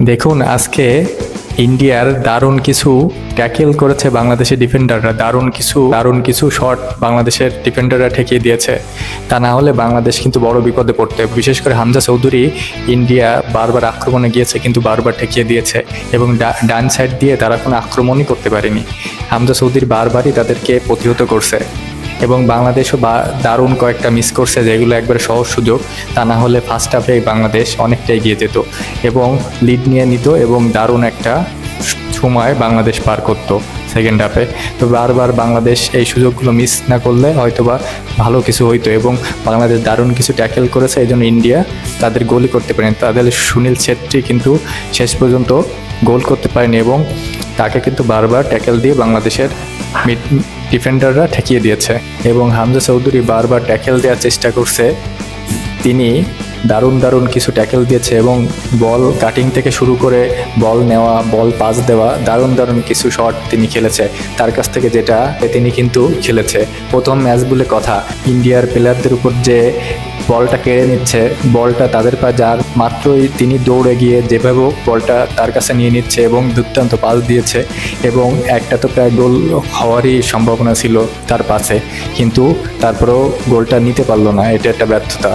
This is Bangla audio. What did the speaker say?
দেখুন আজকে ইন্ডিয়ার দারুণ কিছু ট্যাকেল করেছে বাংলাদেশের ডিফেন্ডাররা, দারুণ কিছু শট বাংলাদেশের ডিফেন্ডাররা ঠেকিয়ে দিয়েছে। তা না হলে বাংলাদেশ কিন্তু বড় বিপদে পড়তে। বিশেষ করে হামজা চৌধুরী, ইন্ডিয়া বারবার আক্রমণে গিয়েছে কিন্তু বারবার ঠেকিয়ে দিয়েছে এবং ডান সাইড দিয়ে তারা কোনো আক্রমণই করতে পারেনি। হামজা চৌধুরী বারবারই তাদেরকে প্রতিহত করছে এবং বাংলাদেশও দারুণ কয়েকটা মিস করছে, যেগুলো একবারে সহজ সুযোগ। তা না হলে ফার্স্ট হাফে বাংলাদেশ অনেকটাই এগিয়ে যেত এবং লিড নিয়ে নিত এবং দারুণ একটা সময় বাংলাদেশ পার করতো সেকেন্ড হাফে। তো বারবার বাংলাদেশ এই সুযোগগুলো মিস না করলে হয়তোবা ভালো কিছু হইতো এবং বাংলাদেশ দারুণ কিছু ট্যাকেল করেছে, এই জন্য ইন্ডিয়া তাদের গোলই করতে পারেনি। তাদের সুনীল ছেত্রী কিন্তু শেষ পর্যন্ত গোল করতে পারেনি এবং তাকে কিন্তু বারবার ট্যাকেল দিয়ে বাংলাদেশের ডিফেন্ডাররা ঠেকিয়ে দিয়েছে এবং হামজা চৌধুরী বারবার ট্যাকেল দেওয়ার চেষ্টা করছে। তিনি দারুণ কিছু ট্যাকেল দিয়েছে এবং বল কাটিং থেকে শুরু করে বল নেওয়া, বল পাস দেওয়া, দারুণ কিছু শট তিনি খেলেছে তার কাছ থেকে, যেটা তিনি কিন্তু খেলেছে। প্রথম ম্যাচ বলে কথা, ইন্ডিয়ার প্লেয়ারদের উপর যে বলটা কেড়ে নিচ্ছে, বলটা তাদের পা যার মাত্রই তিনি দৌড়ে গিয়ে যেভাবে বলটা তার কাছে নিয়ে নিচ্ছে এবং দুর্দান্ত পাস দিয়েছে এবং একটা তো প্রায় গোল হওয়ারই সম্ভাবনা ছিল তার পাশে, কিন্তু তারপরেও গোলটা নিতে পারলো না। এটা একটা ব্যর্থতা।